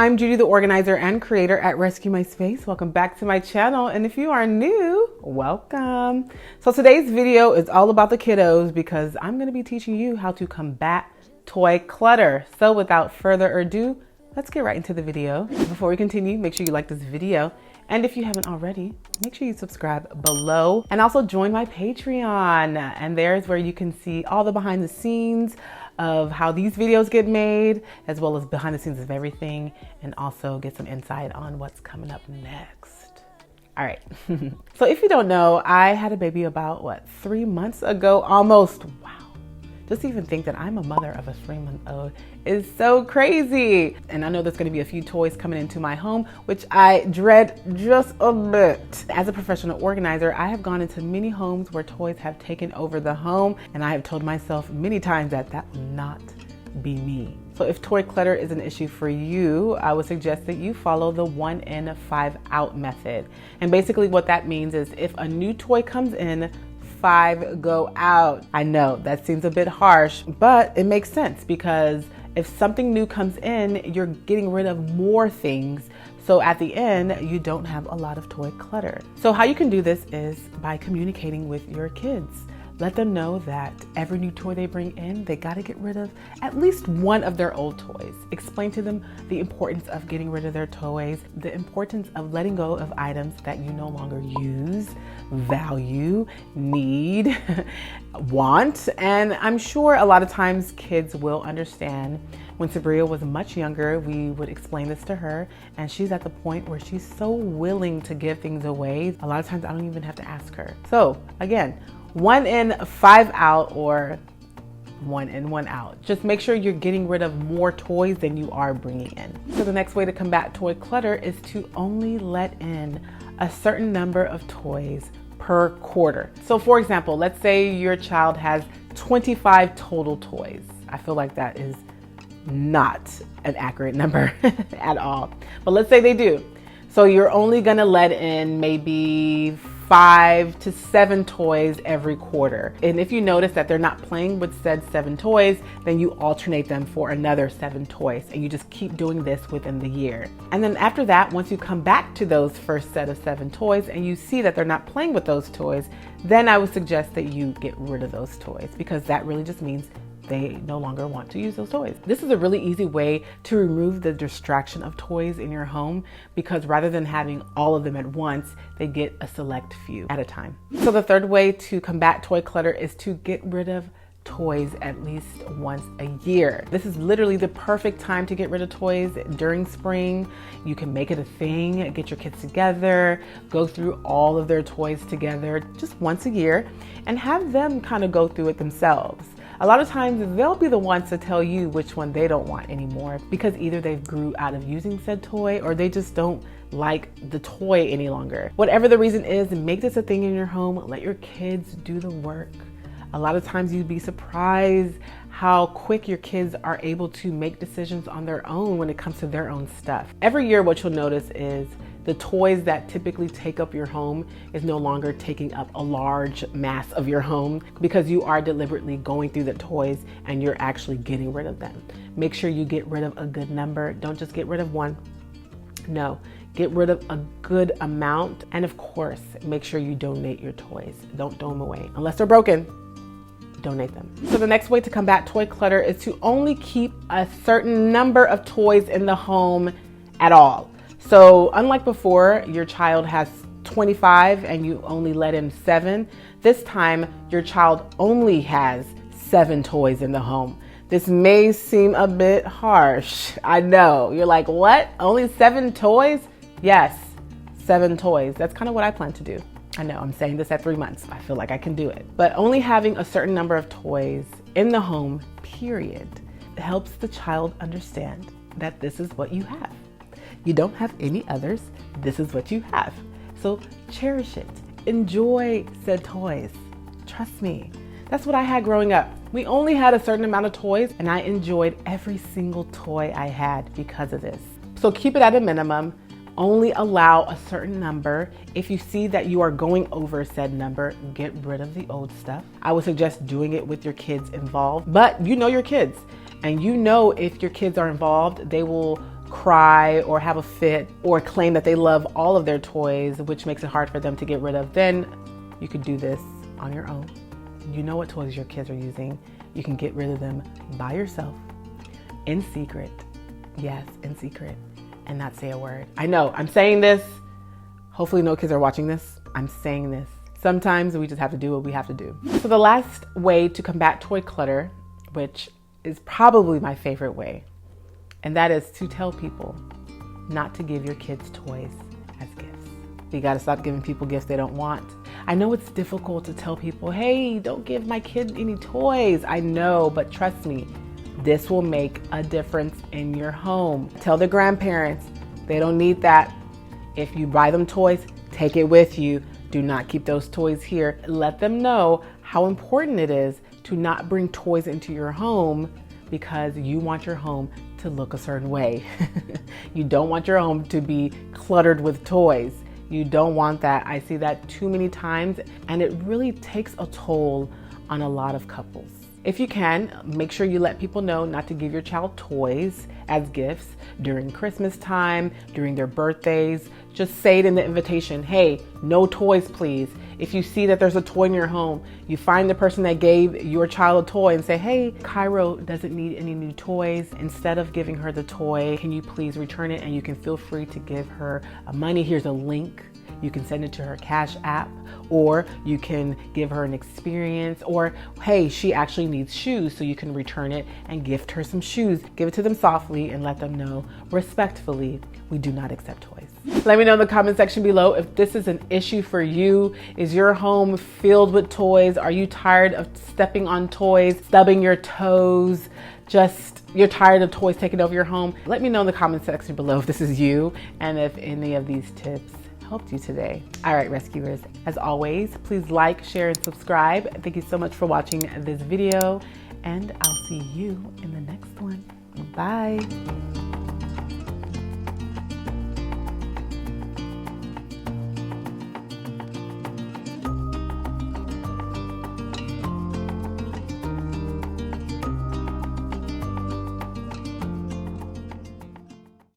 I'm Judy, the organizer and creator at Rescue My Space. Welcome back to my channel. And if you are new, welcome. So today's video is all about the kiddos because I'm going to be teaching you how to combat toy clutter. So without further ado, let's get right into the video. Before we continue, make sure you like this video. And if you haven't already, make sure you subscribe below and also join my Patreon. And there's where you can see all the behind the scenes of how these videos get made, as well as behind the scenes of everything, and also get some insight on what's coming up next. All right. So if you don't know, I had a baby about 3 months ago, almost. Wow. Just to even think that I'm a mother of a 3-month-old is so crazy. And I know there's going to be a few toys coming into my home, which I dread just a bit. As a professional organizer, I have gone into many homes where toys have taken over the home, and I have told myself many times that that will not be me. So if toy clutter is an issue for you, I would suggest that you follow the 1 in, 5 out method. And basically what that means is if a new toy comes in, 5 go out. I know that seems a bit harsh, but it makes sense because if something new comes in, you're getting rid of more things. So at the end, you don't have a lot of toy clutter. So how you can do this is by communicating with your kids. Let them know that every new toy they bring in, they got to get rid of at least one of their old toys. Explain to them the importance of getting rid of their toys, the importance of letting go of items that you no longer use, value, need, want. And I'm sure a lot of times kids will understand. When Sabria was much younger, we would explain this to her, and she's at the point where she's so willing to give things away. A lot of times I don't even have to ask her. So again, 1 in, 5 out, or 1 in, 1 out. Just make sure you're getting rid of more toys than you are bringing in. So the next way to combat toy clutter is to only let in a certain number of toys per quarter. So for example, let's say your child has 25 total toys. I feel like that is not an accurate number at all. But let's say they do. So you're only gonna let in maybe 5 to 7 toys every quarter. And if you notice that they're not playing with said 7 toys, then you alternate them for another 7 toys, and you just keep doing this within the year. And then after that, once you come back to those first set of 7 toys and you see that they're not playing with those toys, then I would suggest that you get rid of those toys, because that really just means they no longer want to use those toys. This is a really easy way to remove the distraction of toys in your home, because rather than having all of them at once, they get a select few at a time. So the third way to combat toy clutter is to get rid of toys at least once a year. This is literally the perfect time to get rid of toys during spring. You can make it a thing, get your kids together, go through all of their toys together just once a year, and have them kind of go through it themselves. A lot of times they'll be the ones to tell you which one they don't want anymore, because either they've grew out of using said toy or they just don't like the toy any longer. Whatever the reason is, make this a thing in your home. Let your kids do the work. A lot of times you'd be surprised how quick your kids are able to make decisions on their own when it comes to their own stuff. Every year what you'll notice is the toys that typically take up your home is no longer taking up a large mass of your home, because you are deliberately going through the toys and you're actually getting rid of them. Make sure you get rid of a good number. Don't just get rid of one. No, get rid of a good amount. And of course, make sure you donate your toys. Don't throw them away. Unless they're broken, donate them. So the next way to combat toy clutter is to only keep a certain number of toys in the home at all. So unlike before, your child has 25 and you only let in 7. This time, your child only has 7 toys in the home. This may seem a bit harsh. I know. You're like, what? Only 7 toys? Yes, 7 toys. That's kind of what I plan to do. I know I'm saying this at 3 months. I feel like I can do it. But only having a certain number of toys in the home, period, helps the child understand that this is what you have. You don't have any others. This is what you have. So cherish it. Enjoy said toys. Trust me. That's what I had growing up. We only had a certain amount of toys, and I enjoyed every single toy I had because of this. So keep it at a minimum. Only allow a certain number. If you see that you are going over said number, get rid of the old stuff. I would suggest doing it with your kids involved, but you know your kids, and you know if your kids are involved, they will cry or have a fit or claim that they love all of their toys, which makes it hard for them to get rid of, then you could do this on your own. You know what toys your kids are using. You can get rid of them by yourself, in secret. Yes, in secret, and not say a word. I know, I'm saying this. Hopefully no kids are watching this. I'm saying this. Sometimes we just have to do what we have to do. So the last way to combat toy clutter, which is probably my favorite way, and that is to tell people not to give your kids toys as gifts. You gotta stop giving people gifts they don't want. I know it's difficult to tell people, hey, don't give my kid any toys. I know, but trust me, this will make a difference in your home. Tell the grandparents, they don't need that. If you buy them toys, take it with you. Do not keep those toys here. Let them know how important it is to not bring toys into your home because you want your home to look a certain way. You don't want your home to be cluttered with toys. You don't want that. I see that too many times, and it really takes a toll on a lot of couples. If you can, make sure you let people know not to give your child toys as gifts during Christmas time, during their birthdays. Just say it in the invitation, hey, no toys, please. If you see that there's a toy in your home, you find the person that gave your child a toy and say, hey, Cairo doesn't need any new toys. Instead of giving her the toy, can you please return it? And you can feel free to give her money. Here's a link. You can send it to her Cash App, or you can give her an experience, or hey, she actually needs shoes, so you can return it and gift her some shoes. Give it to them softly and let them know respectfully, we do not accept toys. Let me know in the comment section below if this is an issue for you. Is your home filled with toys? Are you tired of stepping on toys, stubbing your toes? You're tired of toys taking over your home? Let me know in the comment section below if this is you and if any of these tips helped you today. All right, rescuers, as always, please like, share, and subscribe. Thank you so much for watching this video, and I'll see you in the next one. Bye.